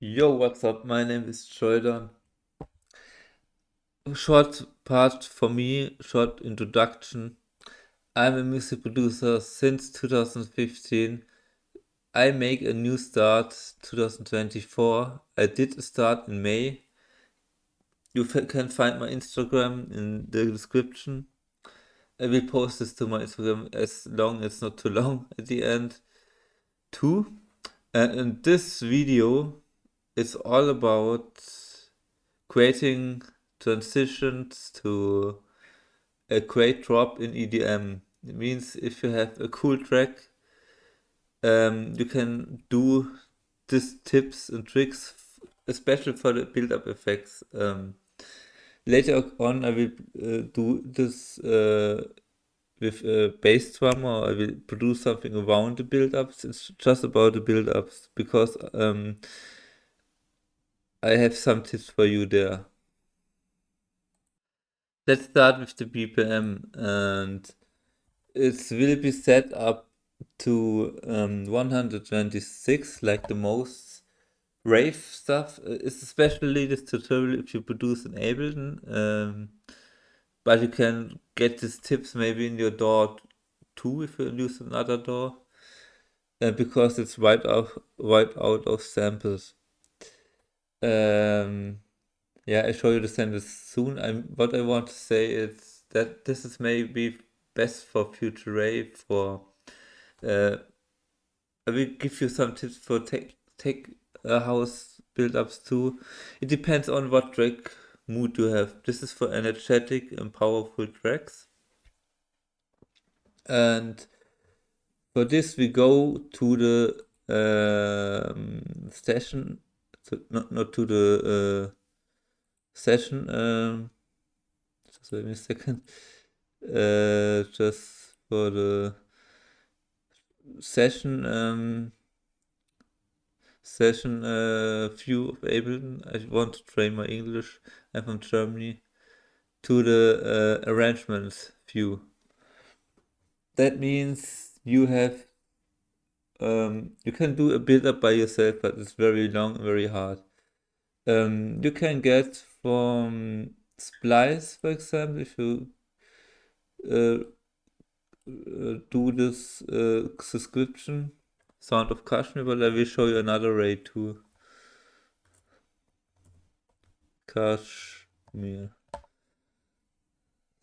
Yo, what's up? My name is JOYDONE. Short part for me, short introduction. I'm a music producer since 2015. I make a new start 2024. I did a start in May. You can find my Instagram in the description. I will post this to my Instagram as long as not too long at the end too. And in this video, it's all about creating transitions to a great drop in EDM. It means if you have a cool track, you can do these tips and tricks, especially for the build-up effects. Later on, I will do this with a bass drum, or I will produce something around the build-ups. It's just about the build-ups because I have some tips for you there. Let's start with the BPM, and it will be set up to 126, like the most rave stuff. It's especially this tutorial if you produce in Ableton, but you can get these tips maybe in your DAW too if you use another DAW, because it's right out of samples. Yeah, I show you the samples soon. What I want to say is that this is maybe best for future rave. Uh, I will give you some tips for tech house build-ups too. It depends on what track mood you have. This is for energetic and powerful tracks. And for this we go to the session, not to the session. Just wait me a second. Just for the session view of Ableton. I want to train my English. I'm from Germany. To the arrangements view. That means you have you can do a build up by yourself, but it's very long, very hard. You can get from Splice, for example, if you uh, do this subscription, Sound of Kashmir, but I will show you another way too. Kashmir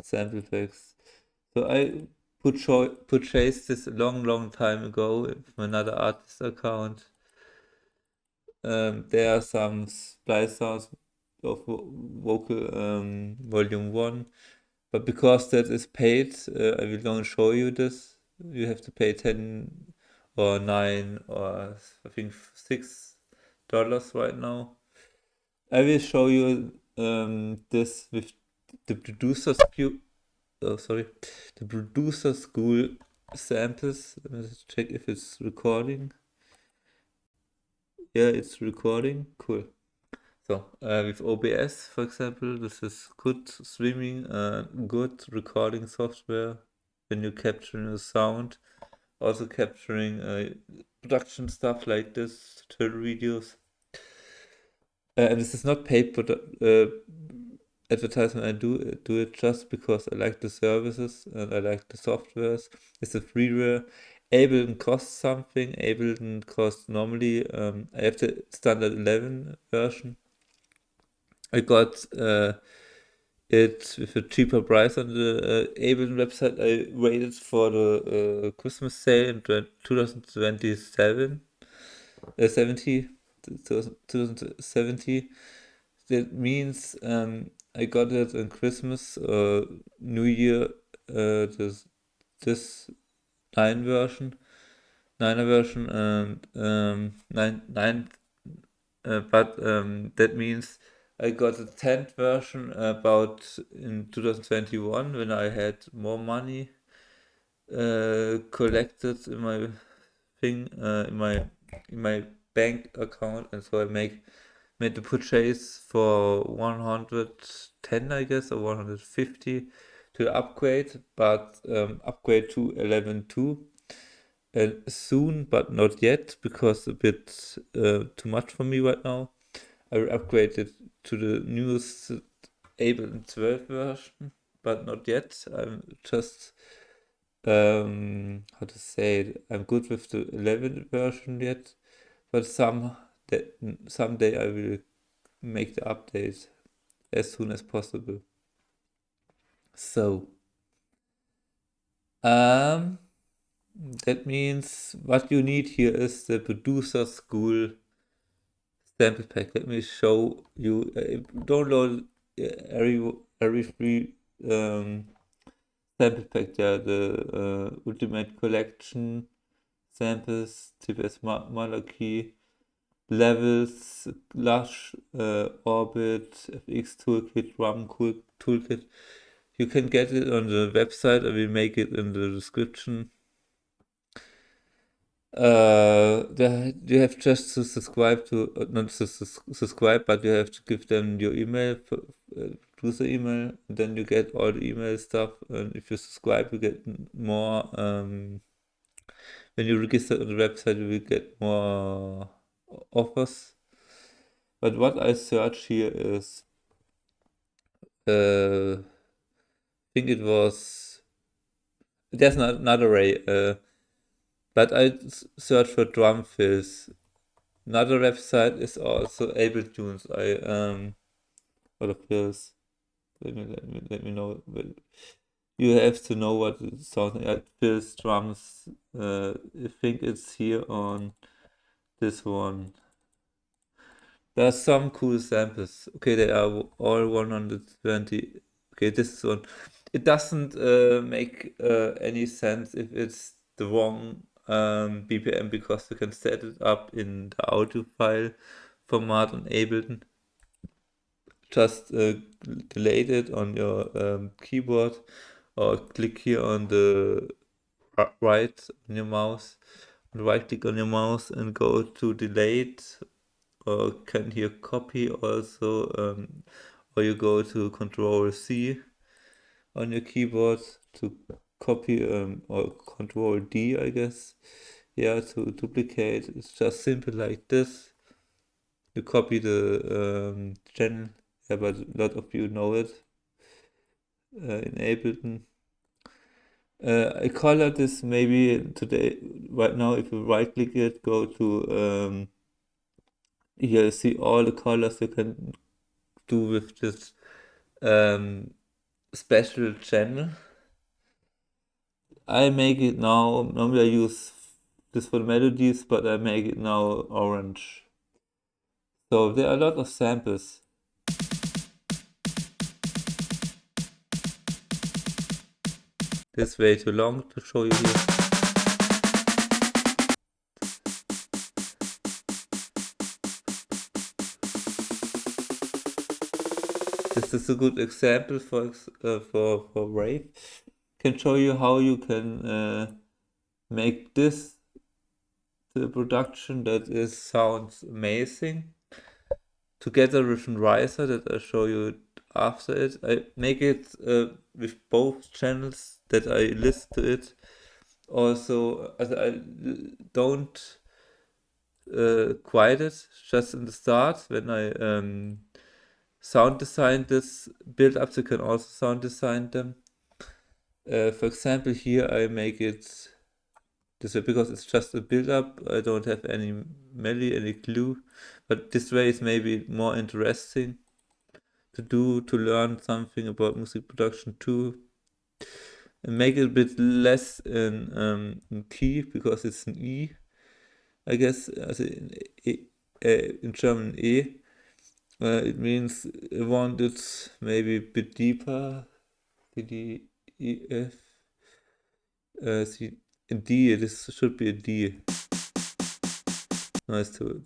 sample packs. So I purchased this a long time ago with another artist account. There are some splice sounds of vocal volume 1, but because that is paid, I will not show you this. You have to pay 10 or 9 or I think $6 right now. I will show you this with the the producer school samples. Let me just check if it's recording. Yeah, it's recording. Cool. So with OBS, for example, this is good streaming, good recording software when you're capturing the sound, also capturing production stuff like this, tutorial videos. And this is not paid advertisement. I do it just because I like the services and I like the softwares. It's a freeware. Ableton costs something. Ableton costs normally. I have the standard 11 version. I got it with a cheaper price on the Ableton website. I waited for the Christmas sale in 2027, 2070. That means I got it on Christmas, New Year, this 9 version, 9 version, and 9, but that means I got a 10th version about in 2021 when I had more money collected in my thing, in my bank account, and so I made the purchase for 110, I guess, or 150 to upgrade, but upgrade to 11.2. soon, but not yet, because a bit too much for me right now. I will upgrade it to the newest Ableton 12 version, but not yet. I'm just how to say it? I'm good with the 11 version yet, but someday I will make the update as soon as possible. So, that means what you need here is the producer school sample pack. Let me show you. Download every free sample pack there. The Ultimate Collection samples, TPS Monarchy, Levels, Lush, Orbit, FX Toolkit, Toolkit. You can get it on the website. I will make it in the description. You have just to subscribe to, not to subscribe, but you have to give them your email, producer email, and then you get all the email stuff. And if you subscribe, you get more. When you register on the website, you will get more offers. But what I search here is, I think it was, there's not another way, but I search for drum fills. Another website is also Abletunes. What of this? Let me know. You have to know what it sounds like. Fills drums. I think it's here on this one. There are some cool samples. Okay, they are all 120. Okay, this is one. It doesn't make any sense if it's the wrong BPM, because you can set it up in the audio file format on Ableton. Just delete it on your keyboard, or click here on the right on your mouse, and right click on your mouse and go to delete, or can here copy also, or you go to Control C on your keyboard to copy, or Control D, I guess. Yeah, to duplicate. It's just simple like this. You copy the channel. Yeah, but a lot of you know it in Ableton. I color this maybe today, right now. If you right click it, go to here, see all the colors you can do with this special channel. I make it now, normally I use this for the melodies, but I make it now orange. So there are a lot of samples. This is way too long to show you here. This is a good example for rave. Can show you how you can make this the production that sounds amazing together with a riser that I show you after it. I make it with both channels that I list to it. Also, I don't quiet it just in the start when I sound design this build ups. You can also sound design them. For example, here I make it this way because it's just a build up. I don't have any melody, any clue, but this way is maybe more interesting to learn something about music production too, and make it a bit less in key, because it's an E, I guess, as in German E. It means I want it maybe a bit deeper. C, D, E, F. C, D. This should be a D. Nice to it.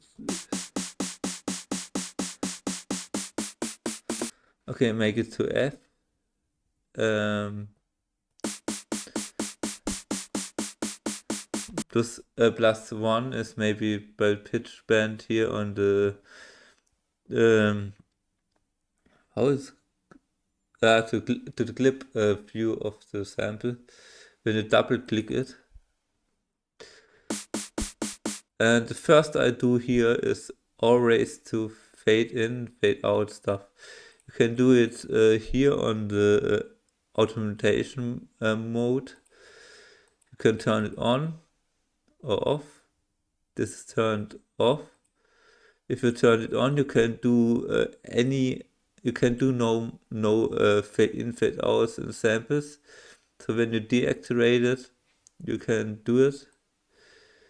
Okay, make it to F. Plus +1 is maybe by pitch bend here on the how is to the clip view of the sample when you double click it. And the first I do here is always to fade in, fade out stuff. You can do it here on the automation mode. You can turn it on or off. This is turned off. If you turn it on, you can do you can do no fade in, fade out in samples. So when you deactivate it, you can do it.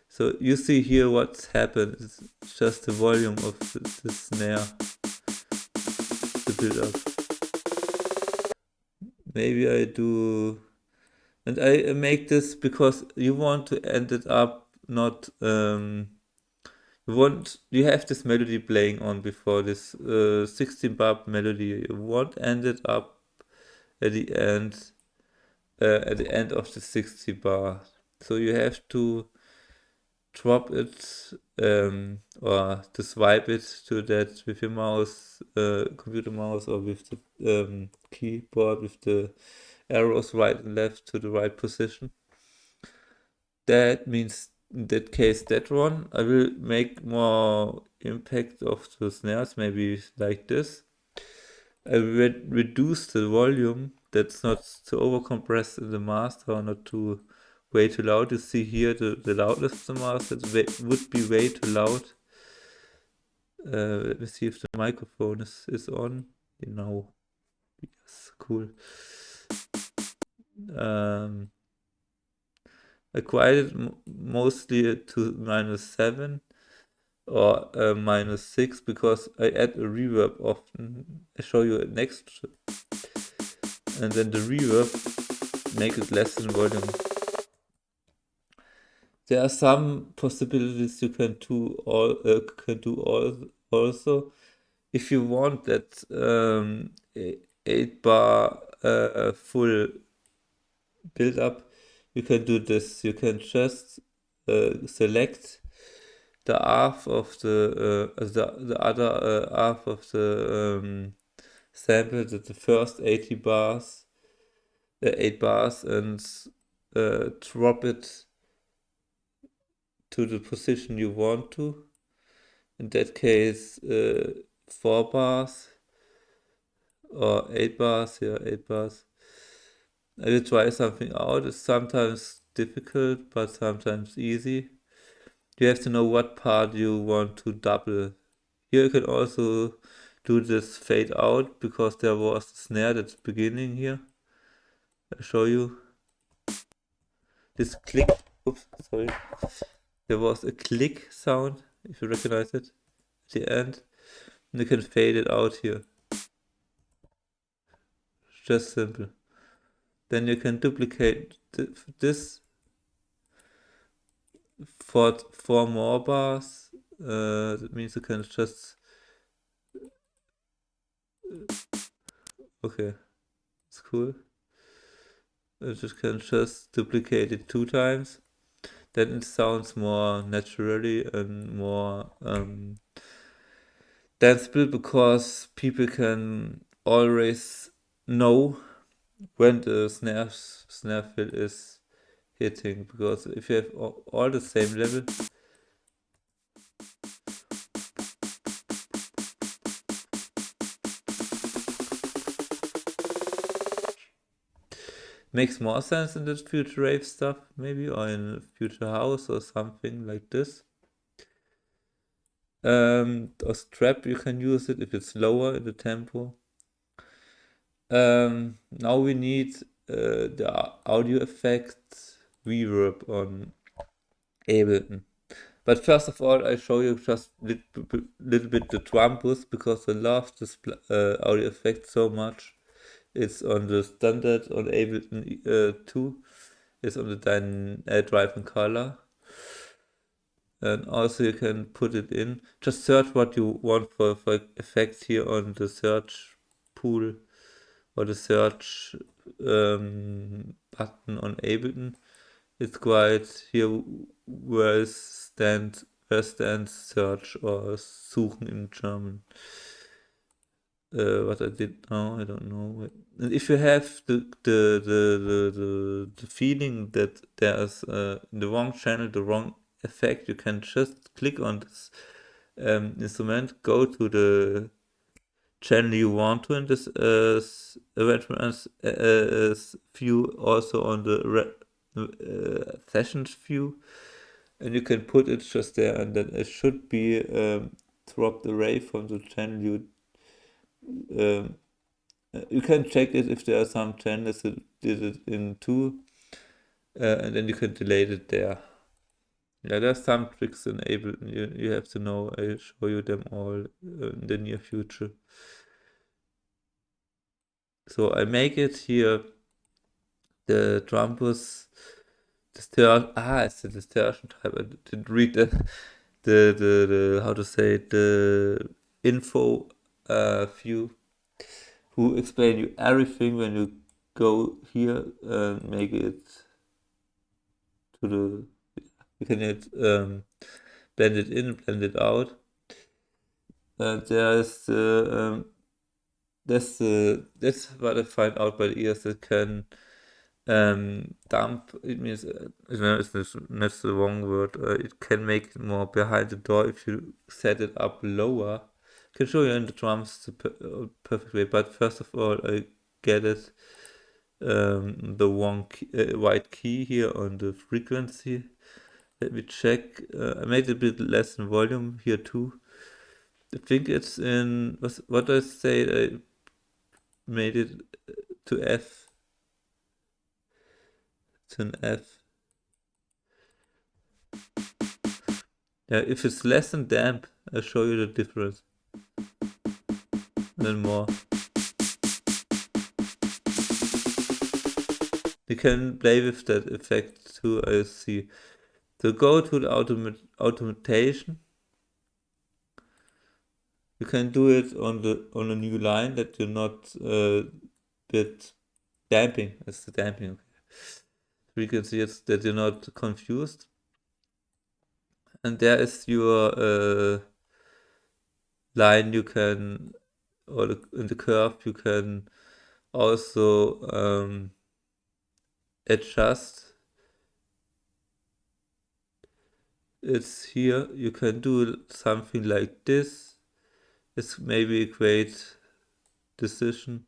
So you see here what's happened. It's just the volume of the snare, the build up. Maybe I do, and I make this because you want to end it up not you have this melody playing on before this 16 bar melody. You want end it up at the end of the 60 bar. So you have to drop it or to swipe it to that with your mouse, computer mouse, or with the keyboard with the arrows right and left to the right position. That means in that case that one. I will make more impact of the snares, maybe like this. I will reduce the volume. That's not to overcompress in the master or not to way too loud. You see here the loudness of the master would be way too loud. Let me see if the microphone is on. You know, yes, cool. I quieted mostly to -7 or -6 because I add a reverb often. I show you it next, and then the reverb make it less in volume. There are some possibilities you can do also. If you want that 8 bar full build up, you can do this. You can just select the half of the other half of the sample, the first 80 bars, 8 bars, and drop it to the position you want to. In that case, 4 bars or 8 bars. Yeah, 8 bars. I will try something out. It's sometimes difficult, but sometimes easy. You have to know what part you want to double. Here you can also do this fade out because there was a snare that's beginning here. I'll show you. This click, oops, sorry. There was a click sound, if you recognize it, at the end. And you can fade it out here. Just simple. Then you can duplicate this for 4 more bars. That means you can just... Okay, it's cool. You can just duplicate it 2 times. Then it sounds more naturally and more danceable because people can always know when the snare fill is hitting, because if you have all the same level, makes more sense in the future rave stuff maybe, or in future house or something like this. Or strap, you can use it if it's lower in the tempo. Now we need the audio effect reverb on Ableton. But first of all, I show you just little bit the drum boost because I love this audio effect so much. It's on the standard on Ableton 2. It's on the drive and color. And also you can put it in. Just search what you want for effects here on the search pool or the search button on Ableton. It's quite here where stands search or suchen in German. What I did now, I don't know. And if you have the feeling that there's the wrong channel, the wrong effect, you can just click on this instrument, go to the channel you want to in this arrangement view, also on the sessions view, and you can put it just there, and then it should be dropped array from the channel you can check it if there are some channels that did it in two, and then you can delete it there. Yeah, there's some tricks in Ableton you have to know. I'll show you them all in the near future. So I make it here, the drum bus, it's the distortion type. I didn't read the how to say it, the info view, who explain you everything when you go here and make it to the, you can blend it in, blend it out. There's that's what I find out by the ears that can dump. It means it's not the wrong word. It can make it more behind the door if you set it up lower. I can show you in the drums the perfect way, but first of all, I get it the wrong white key here on the frequency. Let me check. I made it a bit less in volume here too. I think it's in what I say. I made it to F. It's an F. Yeah, if it's less than damp, I'll show you the difference. And then more. You can play with that effect too, I see. So go to the automation. You can do it on a new line that you're not bit damping. It's the damping. Frequency is that you're not confused. And there is your line you can, or in the curve you can also adjust. It's here. You can do something like this. It's maybe a great decision.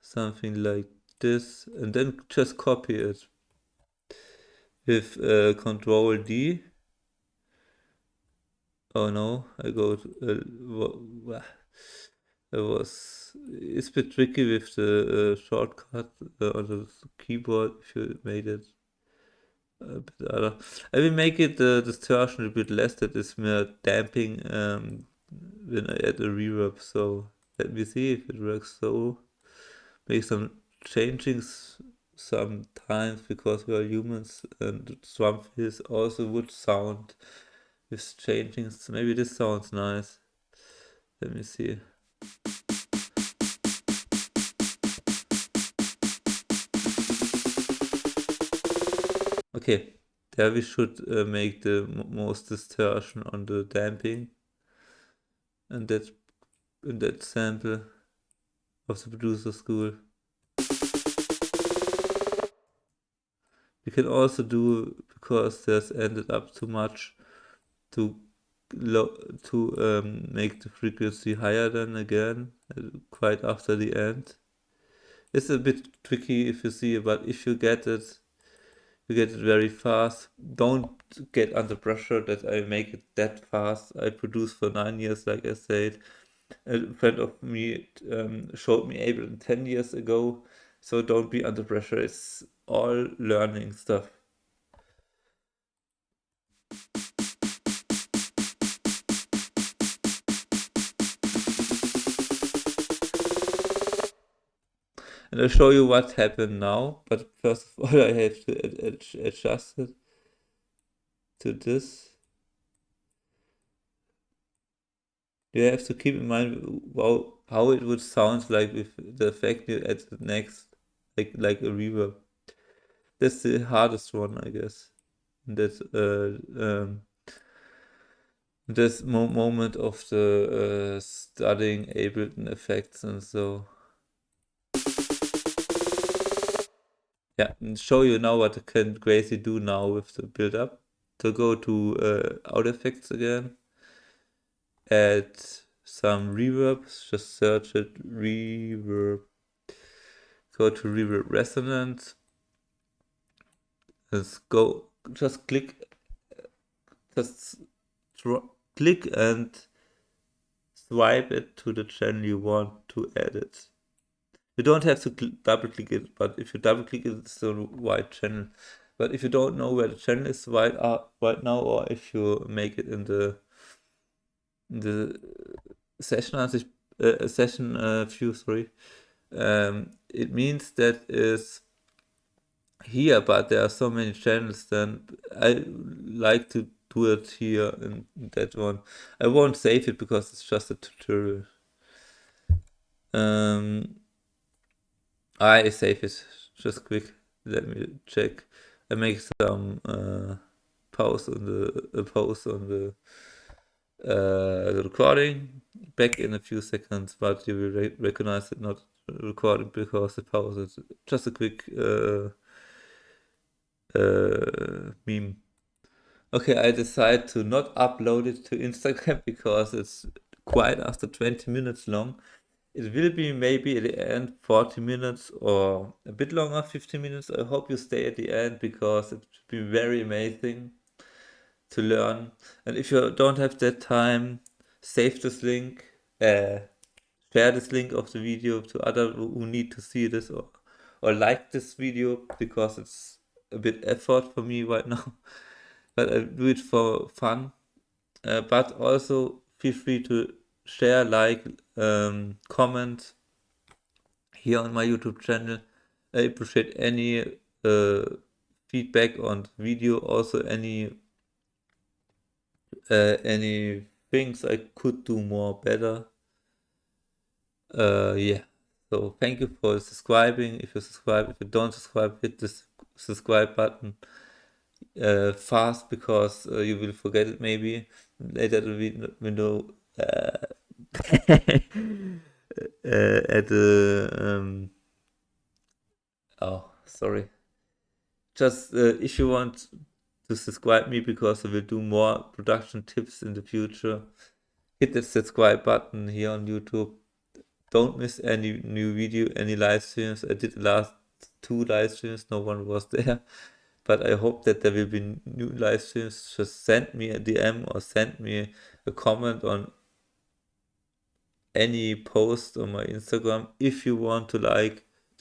Something like this, and then just copy it with Control D. Oh no, I go to it's a bit tricky with the shortcut on the keyboard if you made it a bit other. I will make it the distortion a bit less, that is more damping when I add a reverb. So let me see if it works. So make some changings sometimes, because we are humans, and drum fills also would sound with changings. Maybe this sounds nice. Let me see. Okay, there we should make the most distortion on the damping, and that in that sample of the producer school. You can also do, because there's ended up too much, to make the frequency higher than again, quite after the end. It's a bit tricky if you see it, but if you get it, you get it very fast. Don't get under pressure that I make it that fast. I produced for 9 years, like I said. A friend of me showed me Ableton 10 years ago, so don't be under pressure. It's all learning stuff. And I'll show you what happened now, but first of all I have to adjust it to this. You have to keep in mind how it would sound like with the effect you add next, like a reverb. That's the hardest one, I guess. That this moment of the studying Ableton effects and so. Yeah, and show you now what can Gracie do now with the build up. to go to audio effects again, add some reverb, just search it, reverb, go to reverb resonance, just click and swipe it to the channel you want to add it. You don't have to double click it, but if you double click it, it's the right channel. But if you don't know where the channel is right now, or if you make it in the session view, sorry, it means that is here, but there are so many channels. Then I like to do it here in that one. I won't save it because it's just a tutorial. I save it just quick. Let me check. I make some pause on the recording. Back in a few seconds, but you will recognize it not recording because the pause is just a quick meme. Okay, I decide to not upload it to Instagram because it's quite after 20 minutes long. It will be maybe at the end 40 minutes or a bit longer, 50 minutes. I hope you stay at the end because it should be very amazing to learn. And if you don't have that time, save this link, share this link of the video to others who need to see this, or like this video because it's a bit effort for me right now. But I do it for fun. But also feel free to share, like, comment here on my YouTube channel. I appreciate any feedback on the video, also any things I could do more better. Yeah. So thank you for subscribing. If you subscribe, if you don't subscribe, hit this subscribe button fast because you will forget it maybe later the window at the oh, sorry, just if you want to subscribe me because I will do more production tips in the future, hit the subscribe button here on YouTube. Don't miss any new video, any live streams. I did the last 2 live streams, no one was there, but I hope that there will be new live streams. Just send me a DM or send me a comment on any post on my Instagram if you want to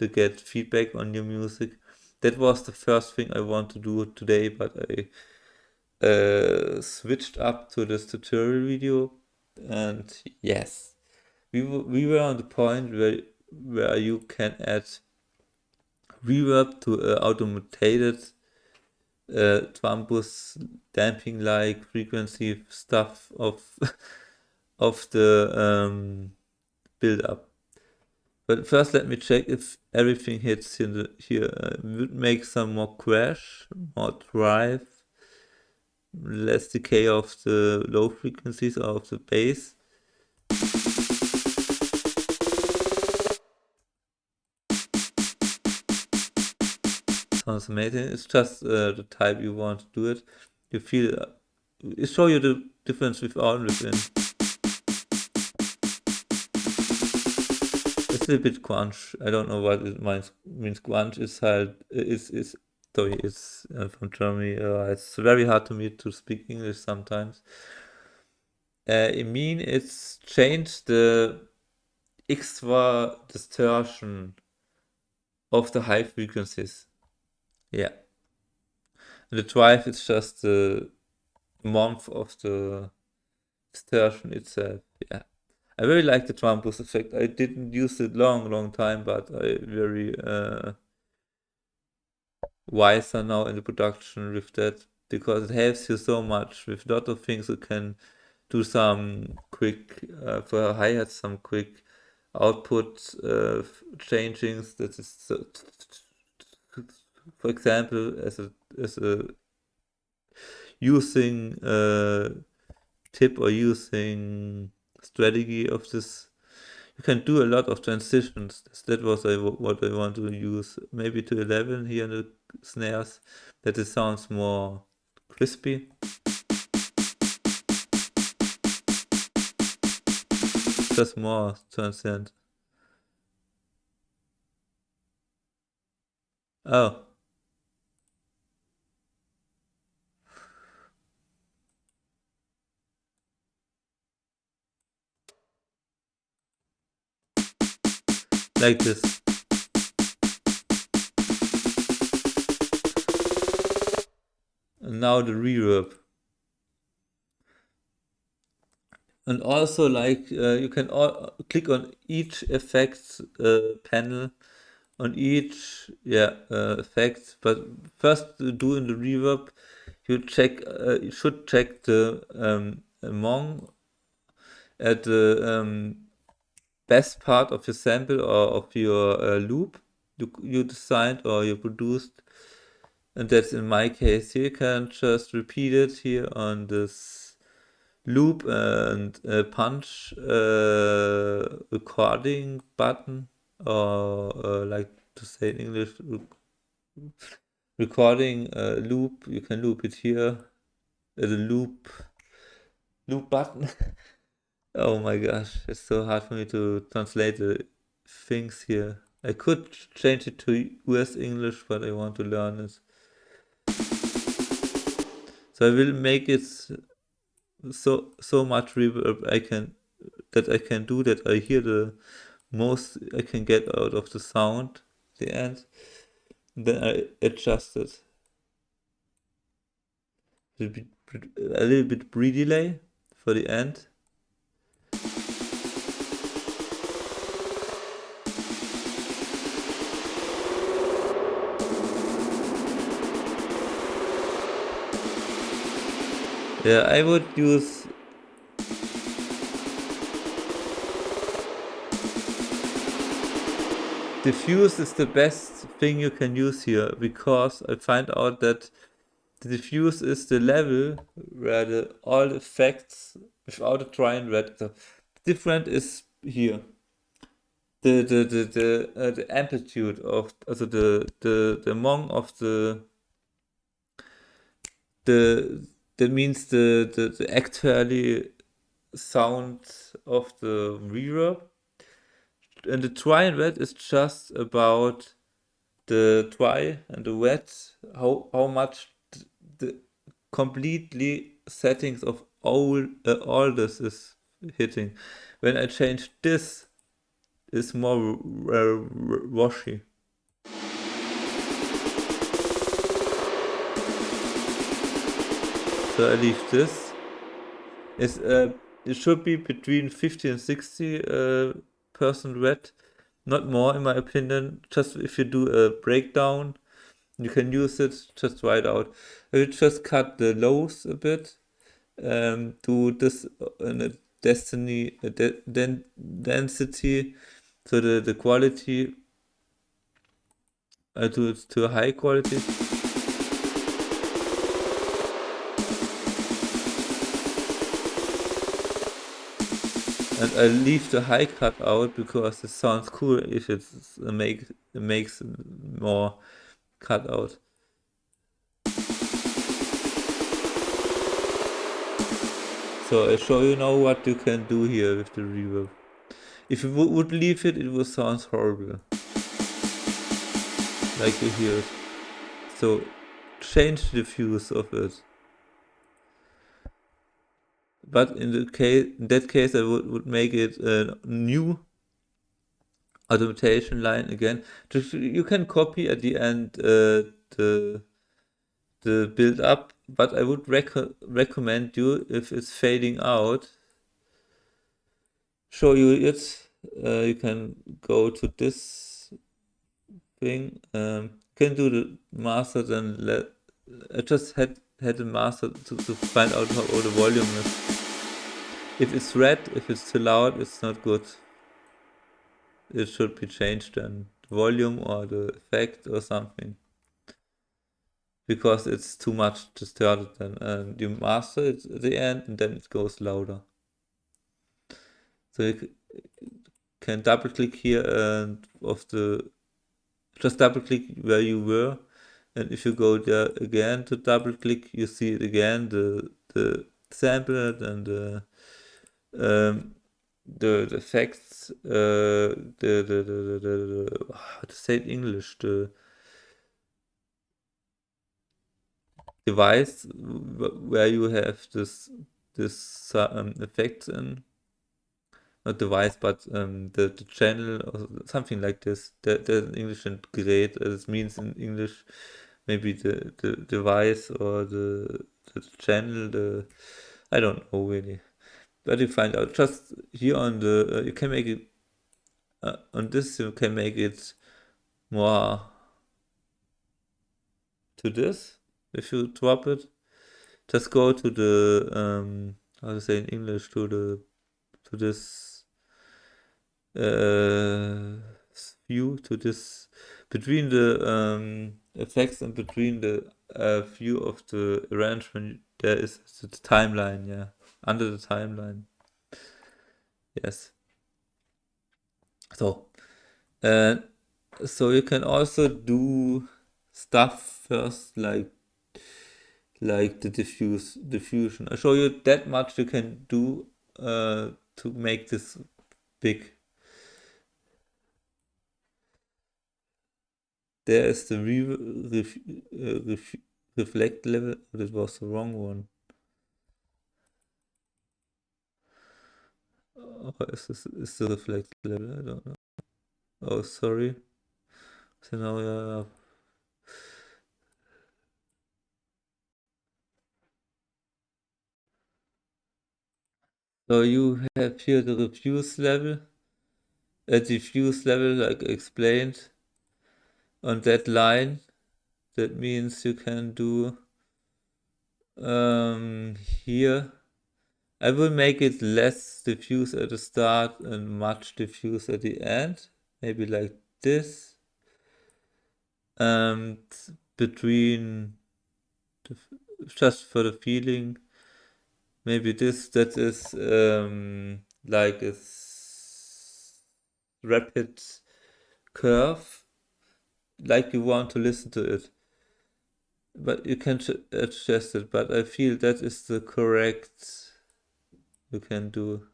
get feedback on your music. That was the first thing I want to do today, but I switched up to this tutorial video, and yes, we were on the point where you can add reverb to automated Trumpus damping like frequency stuff of of the build up. But first let me check if everything hits here. Would make some more crash, more drive, less decay of the low frequencies or of the bass. Sounds amazing. It's just the type you want to do it. You feel it show you the difference without and within. It's a bit grunge. I don't know what it means. Grunge is sorry, it's from Germany. It's very hard to me to speak English sometimes. I mean, it's changed the extra distortion of the high frequencies. Yeah. And the drive is just the month of the distortion itself. Yeah. I really like the drum boost effect. I didn't use it long time, but I very wiser now in the production with that because it helps you so much with a lot of things. You can do some quick for hi-hats, some quick output changings. That is, for example, as a using tip or using strategy of this. You can do a lot of transitions. That was what I want to use. Maybe to 11 here in the snares, that it sounds more crispy. Just more transient. Oh. Like this. And now the reverb. And also, like, you can click on each effect panel, on each effect. But first, to do in the reverb, you should check the among at the best part of your sample or of your loop you designed or you produced, and that's in my case. Here you can just repeat it here on this loop and punch recording button, or like to say in English, recording loop. You can loop it here, the loop button. Oh my gosh, it's so hard for me to translate the things here. I could change it to US English, but I want to learn it. So I will make it so much reverb I can do that I hear the most I can get out of the sound at the end. Then I adjust it. A little bit pre-delay for the end. Yeah, I would use diffuse is the best thing you can use here, because I find out that the diffuse is the level where all effects without a try and red. The different is here. The amplitude of, also the among of the that means the actually sound of the reverb, and the dry and wet is just about the dry and the wet, how much the completely settings of all this is hitting. When I change this, is more washy. So I leave this. It should be between 50 and 60 percent red, not more in my opinion. Just if you do a breakdown, you can use it, just write out. I will just cut the lows a bit. Do this in a density, so the quality. I do it to a high quality. And I leave the high cut out because it sounds cool if it makes more cut out. So I show you now what you can do here with the reverb. If you would leave it, it would sound horrible. Like you hear it. So change the diffuse of it. But in that case, I would make it a new automation line again. You can copy at the end the build up, but I would recommend you, if it's fading out, show you it. You can go to this thing. Can do the master, then I just had the master to find out how the volume is. If it's red, if it's too loud, it's not good. It should be changed then, the volume or the effect or something, because it's too much distorted then, and you master it at the end and then it goes louder. So you can double click here and just double click where you were And if you go there again to double click, you see it again, the sample and um, the effects, how to say it in English, the device where you have this effects in, not device, but the channel or something like this. That in English and great, it means in English maybe the device or the channel, the I don't know really. But you find out just here on the you can make it on this, you can make it more to this if you drop it. Just go to the how to say in English, to this uh view, to this between the effects and between the view of the arrangement, there is the timeline, yeah, under the timeline. Yes. So uh so you can also do stuff first, like the diffusion. I show you that much you can do to make this big. There is the reflect level. That was the wrong one. Or is the reflect level? I don't know. Oh, sorry. So now, yeah. So you have here the diffuse level, like explained on that line. That means you can do here. I will make it less diffuse at the start and much diffuse at the end. Maybe like this. And between the, just for the feeling, maybe this that is like a rapid curve, like you want to listen to it. But you can adjust it. But I feel that is the correct you can do.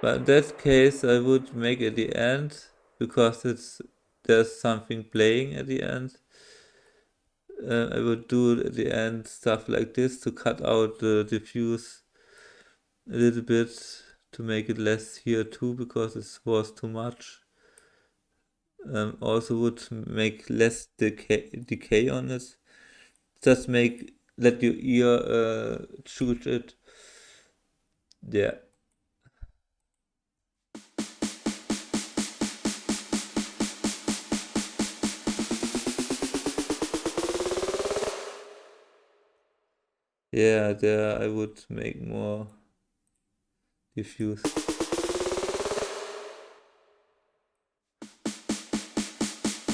But in that case, I would make at the end because there's something playing at the end. I would do at the end stuff like this to cut out the diffuse a little bit to make it less here too because it was too much. Also would make less decay on it. Just let your ear choose it. Yeah. Yeah, there I would make more diffuse.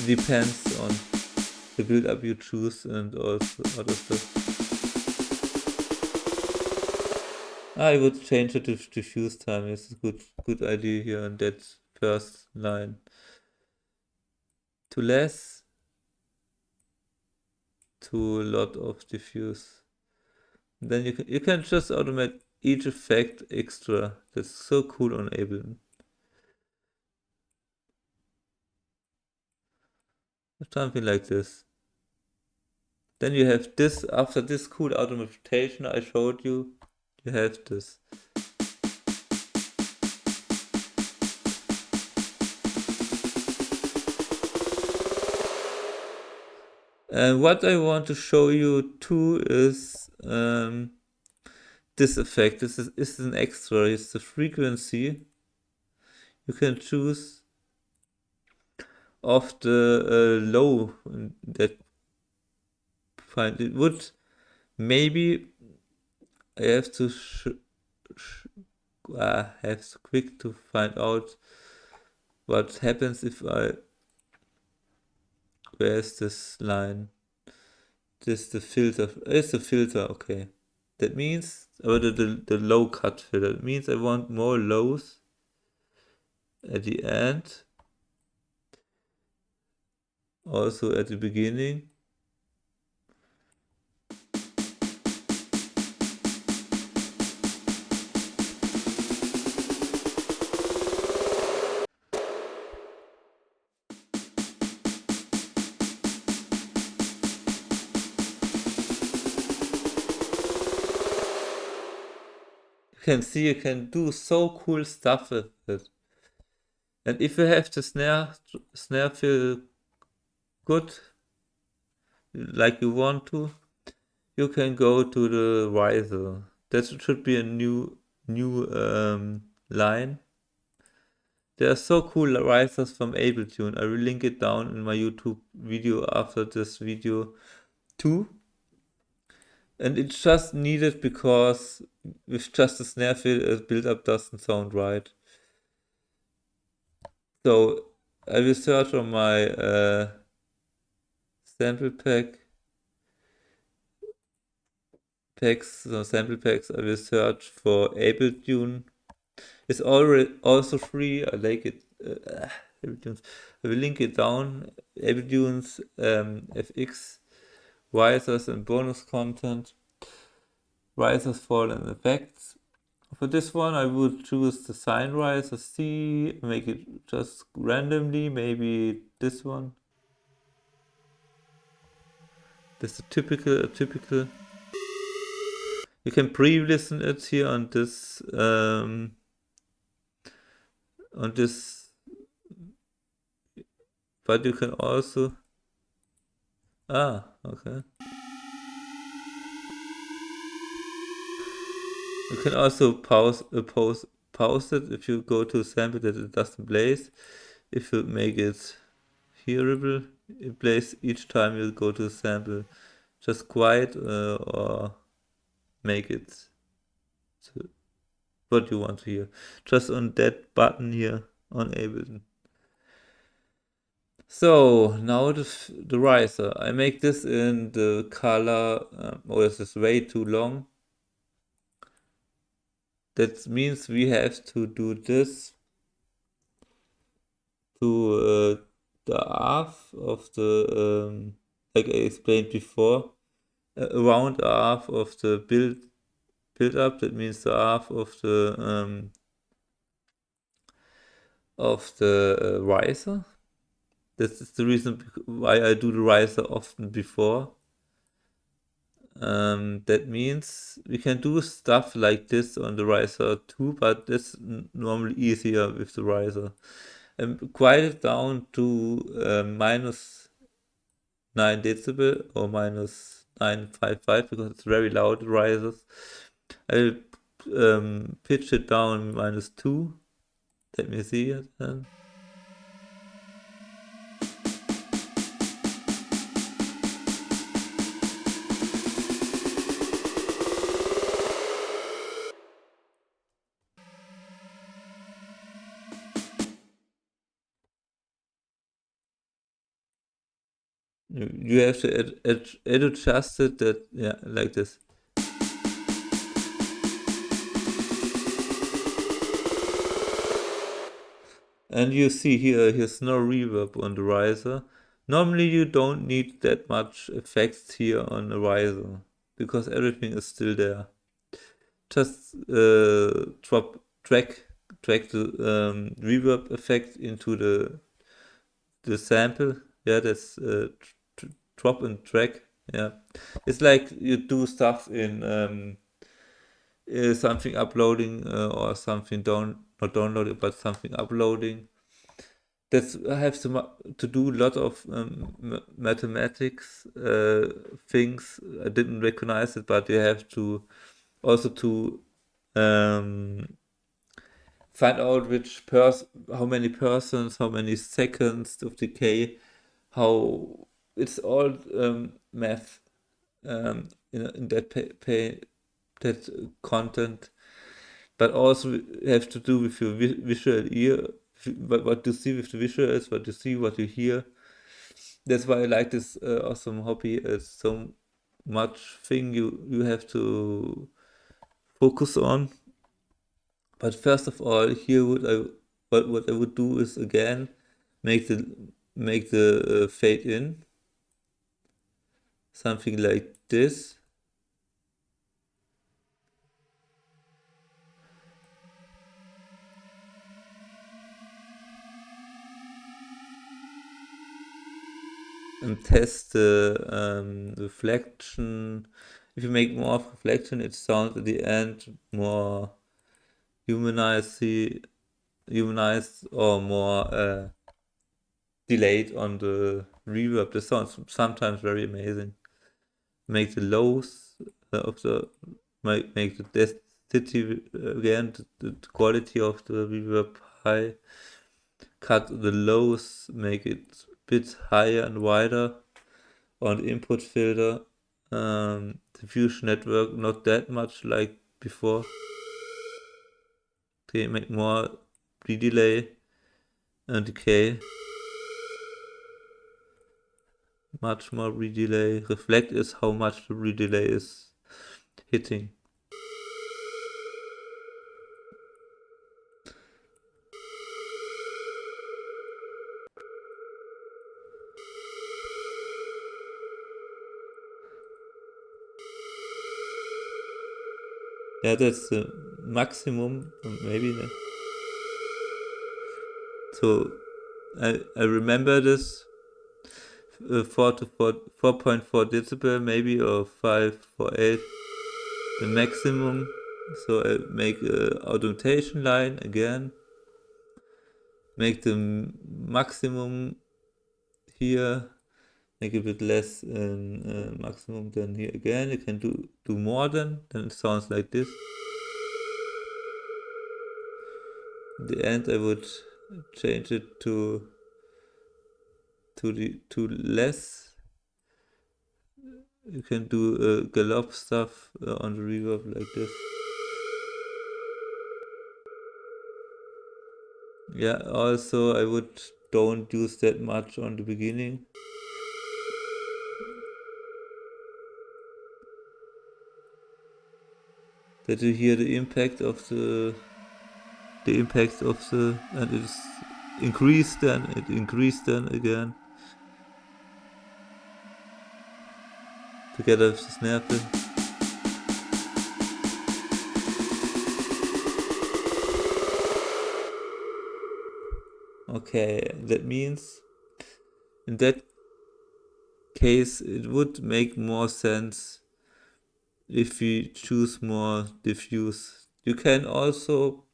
Depends on the build up you choose and also other stuff. I would change it to diffuse time. It's a good idea here on that first line. To less, to a lot of diffuse. Then you can just automate each effect extra. That's so cool on Ableton. Something like this. Then you have this, after this cool automation I showed you, you have this. And what I want to show you too is this effect. This is an extra. It's the frequency. You can choose of the low that find it would maybe I have to have to quick to find out what happens if I Where's this line? This the filter. It's the filter, okay. That means, or the low cut filter. That means I want more lows at the end. Also at the beginning. You can see you can do so cool stuff with it. And if you have the snare feel good, like you want to, you can go to the riser. That should be a new line. There are so cool risers from Ableton. I will link it down in my YouTube video after this video too. And it's just needed because with just a snare fill, a build-up doesn't sound right. So I will search on my sample sample packs. I will search for Ableton. It's already also free. I like it. Abletunes. I will link it down. Abletunes, FX, risers and bonus content, risers, fall and effects. For this one, I would choose the sine riser C, make it just randomly, maybe this one. This is a typical. You can pre-listen it here on this, but you can also, okay. You can also pause it if you go to a sample that it doesn't place. If you make it hearable, it plays each time you go to a sample. Just quiet or make it what you want to hear. Just on that button here on Ableton. So now the riser. I make this in the color, this is way too long. That means we have to do this to the half of the, like I explained before, around half of the build up. That means the half of the riser. This is the reason why I do the riser often before. That means we can do stuff like this on the riser too, but it's normally easier with the riser. And quiet it down to minus 9 decibel or minus 955 because it's very loud risers. I will pitch it down minus 2. Let me see it then. You have to adjust it that, yeah, like this. And you see here's no reverb on the riser. Normally you don't need that much effects here on the riser because everything is still there. Just track the reverb effect into the sample. Yeah, that's drop and drag. Yeah, it's like you do stuff in something uploading or something not downloading, but something uploading. That's I have to do a lot of mathematics things. I didn't recognize it, but you have to also to find out how many persons, how many seconds of decay, how it's all math in that content, but also have to do with your visual ear, what you see with the visuals, what you see, what you hear. That's why I like this awesome hobby. It's so much thing you have to focus on. But first of all, here what I would do is again make the fade in something like this. And test the reflection. If you make more of reflection, it sounds at the end more humanized, humanized or more delayed on the reverb. This sounds sometimes very amazing. Make the lows of the make the density again, the quality of the reverb high. Cut the lows, make it a bit higher and wider on the input filter. Diffusion network not that much like before. Okay, make more pre-delay and decay. Much more re-delay. Reflect is how much the re-delay is hitting. Yeah, that's the maximum, maybe. So I remember this 4 to 4, 4.4 decibel maybe, or 548, the maximum. So I make a automation line again, make the maximum here, make a bit less maximum than here again. You can do more then it sounds like this. In the end I would change it to less. You can do gallop stuff on the reverb like this. Yeah, also I would don't use that much on the beginning. That you hear the impact of the and it's increased then, it increased then again. Together with the snare pin. Okay, that means in that case it would make more sense if we choose more diffuse. You can also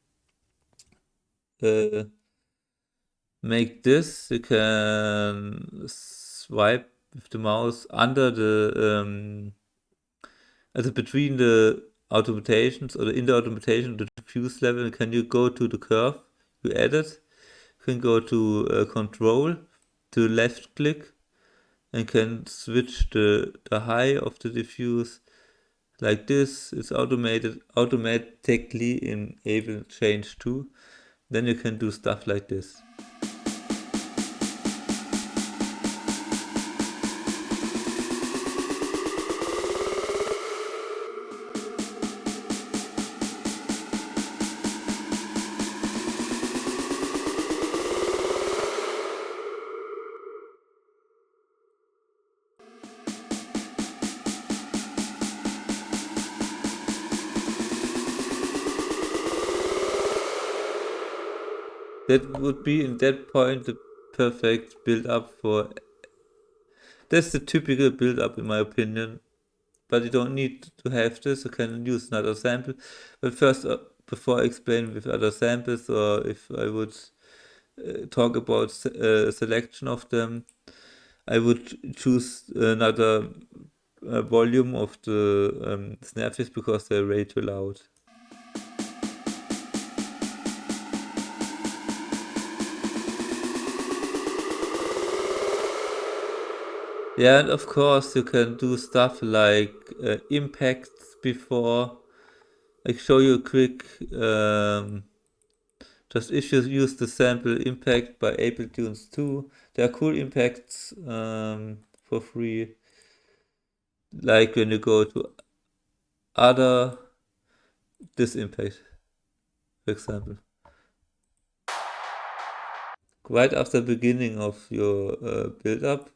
make this. You can swipe with the mouse under the also between the automatations or in the automation, the diffuse level. Can you go to the curve you added? You can go to control, to left click, and can switch the high of the diffuse like this. It's automatically in Ableton change too. Then you can do stuff like this. That would be in that point the perfect build up for. That's the typical build up in my opinion. But you don't need to have this. You can use another sample. But first, before I explain with other samples, or if I would talk about selection of them, I would choose another volume of the snare fifs because they're way too loud. Yeah, and of course you can do stuff like impacts before. I show you a quick Just if you use the sample impact by Abletunes too, there are cool impacts for free. Like when you go to other, this impact, for example. Right after the beginning of your build up.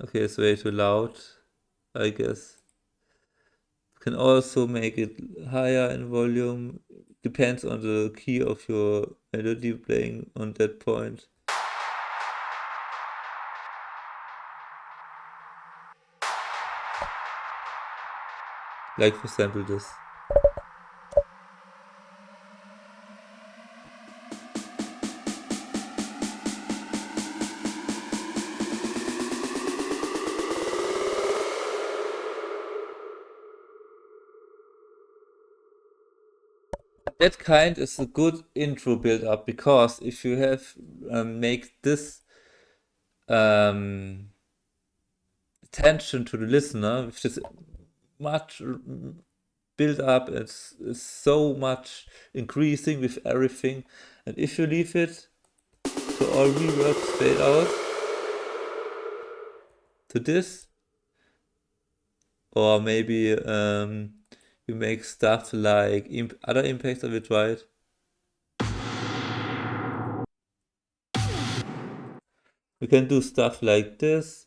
Okay, it's way too loud, I guess. Can also make it higher in volume. Depends on the key of your melody playing on that point. Like for example this. That kind is a good intro build up, because if you have make this attention to the listener, which is much build up, it's so much increasing with everything, and if you leave it to all reverbs fade out to this, or maybe you make stuff like other impacts of it, right? You can do stuff like this.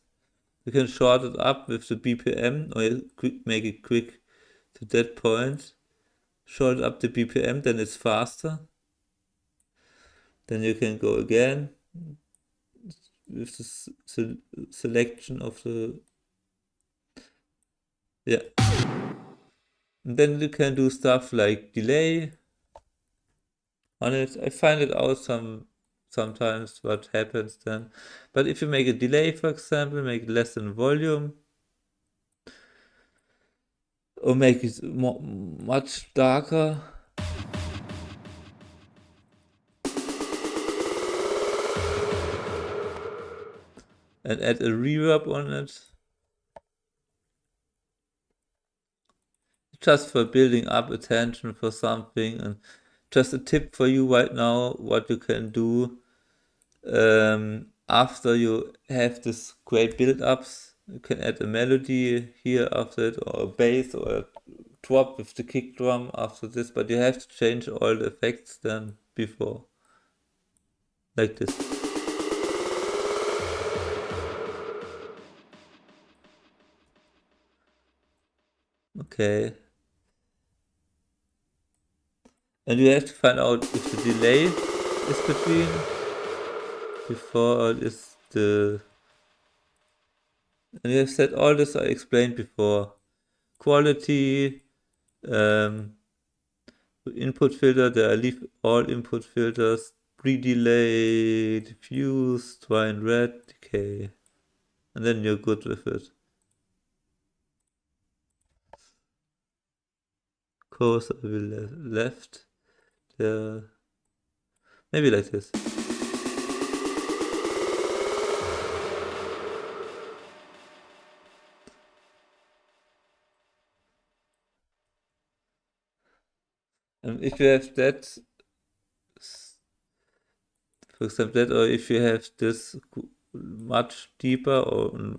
You can short it up with the BPM, or you make it quick to that point. Short up the BPM, then it's faster. Then you can go again with the selection of the, yeah. And then you can do stuff like delay on it. I find it out sometimes what happens then. But if you make a delay, for example, make it less than volume, or make it much darker, and add a reverb on it, just for building up attention for something. And just a tip for you right now, what you can do after you have this great build-ups. You can add a melody here after it, or a bass, or a drop with the kick drum after this, but you have to change all the effects then before, like this. Okay. And you have to find out if the delay is between, before is the, and you have said all this I explained before. Quality, input filter, there I leave all input filters, pre-delay, diffuse, dry and red, decay. And then you're good with it. Course I will left there. Maybe like this. And if you have that, for example, that, or if you have this much deeper, or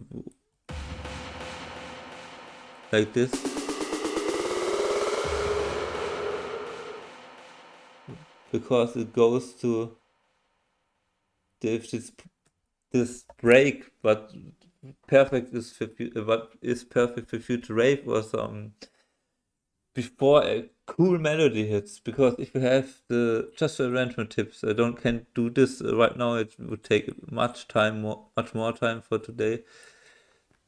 like this, because it goes to this break, but perfect is for what is perfect for future rave, or some before a cool melody hits. Because if you have the just the arrangement tips, I don't can do this right now. It would take much more time for today.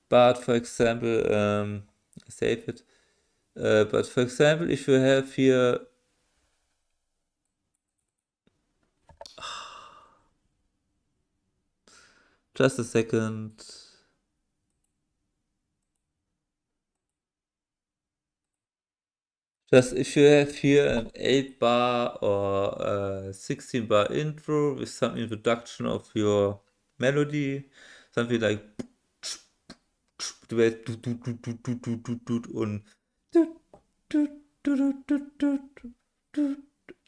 But for example, save it. But for example, if you have here, just a second. Just if you have here an 8 bar or a 16 bar intro with some introduction of your melody, something like und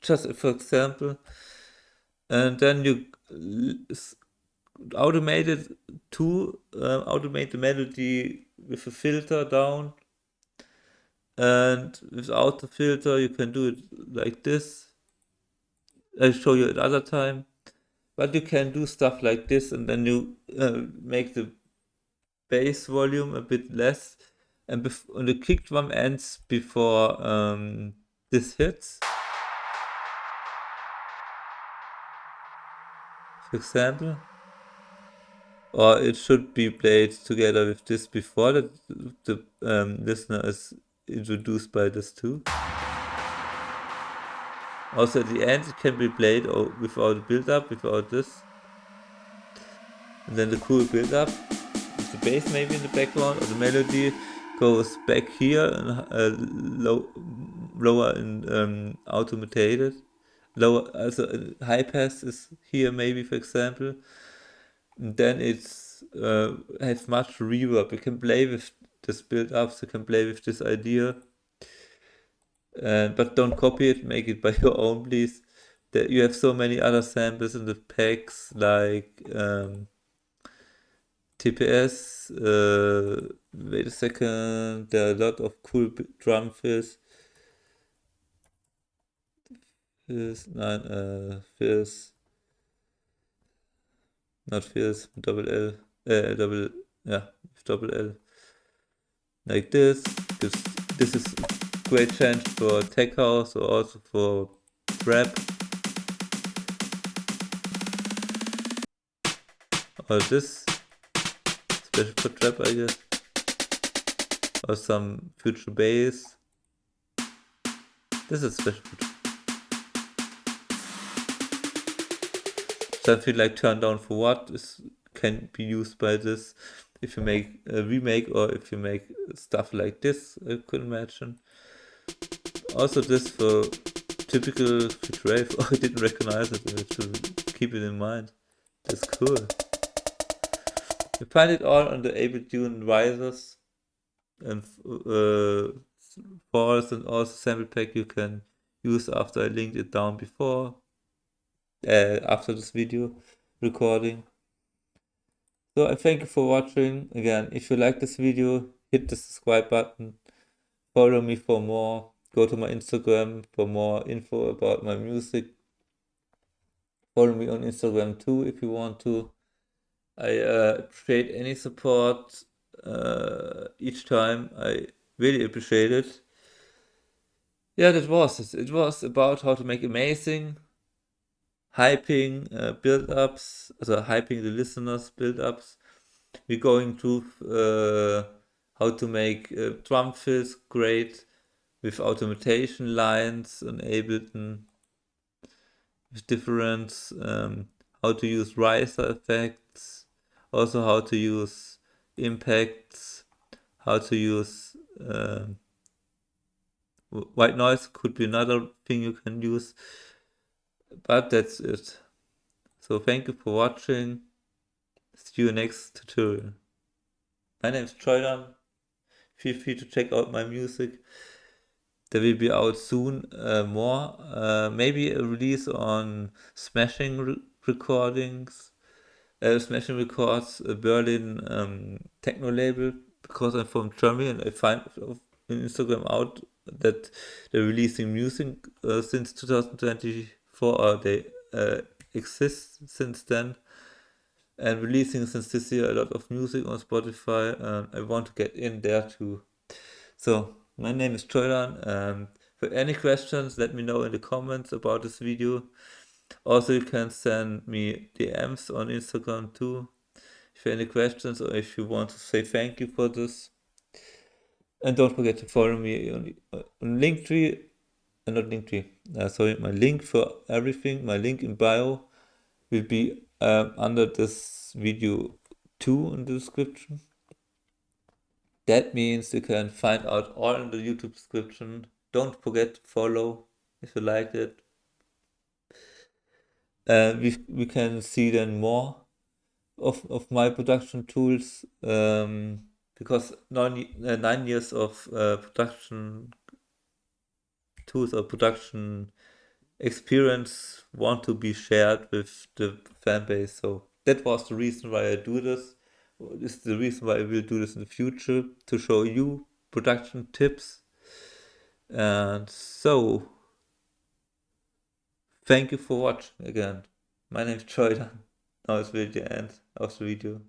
just for example, and then you automate it to automate the melody with a filter down, and without the filter you can do it like this. I'll show you another time, but you can do stuff like this, and then you make the bass volume a bit less, and the kick drum ends before this hits, for example, or it should be played together with this before that the listener is introduced by this too. Also at the end it can be played without a build-up, without this, and then the cool build-up with the bass maybe in the background, or the melody goes back here and lower and automated. Lower, also high pass is here maybe, for example. And then it's has much reverb. You can play with this build-ups, you can play with this idea. But don't copy it, make it by your own, please. You have so many other samples in the packs, like TPS. Wait a second, there are a lot of cool drum fills. Fills, not fills, double L, double, yeah, double L. Like this. This is great chance for tech house or also for trap. Or this, special for trap, I guess. Or some future bass. This is special for trap. Something like turn down for what can be used by this if you make a remake, or if you make stuff like this, I could imagine. Also this for typical future rave. Oh, I didn't recognize it, I have to keep it in mind. That's cool. You find it all on the Ableton risers and falls, and also sample pack you can use after I linked it down before, after this video recording. So I thank you for watching. Again, if you like this video, hit the subscribe button, follow me for more, go to my Instagram for more info about my music, follow me on Instagram too if you want to. I appreciate any support each time. I really appreciate it. Yeah, that was it. It was about how to make amazing hyping build-ups, also hyping the listeners build-ups. We're going through how to make drum fills great with automation lines on Ableton with difference, how to use riser effects, also how to use impacts, how to use white noise could be another thing you can use, but that's it. So thank you for watching. See you next tutorial. My name is JOYDONE. Feel free to check out my music. There will be out soon more. Maybe a release on Smashing Recordings. Smashing Records, a Berlin techno label, because I'm from Germany and I find on Instagram out that they're releasing music since 2024, or they exist since then, and releasing since this year a lot of music on Spotify. I want to get in there too. So my name is JOYDONE. For any questions, let me know in the comments about this video. Also, you can send me DMs on Instagram too, if you have any questions, or if you want to say thank you for this. And don't forget to follow me on Linktree, not Linktree, sorry, my link for everything, my link in bio will be under this video too in the description. That means you can find out all in the YouTube description. Don't forget to follow if you liked it. We can see then more of my production tools, because 9 years of production tools or production experience want to be shared with the fan base. So that was the reason why I do this. This is the reason why I will do this in the future, to show you production tips. And so, thank you for watching again. My name is JOYDONE. Now it's really the end of the video.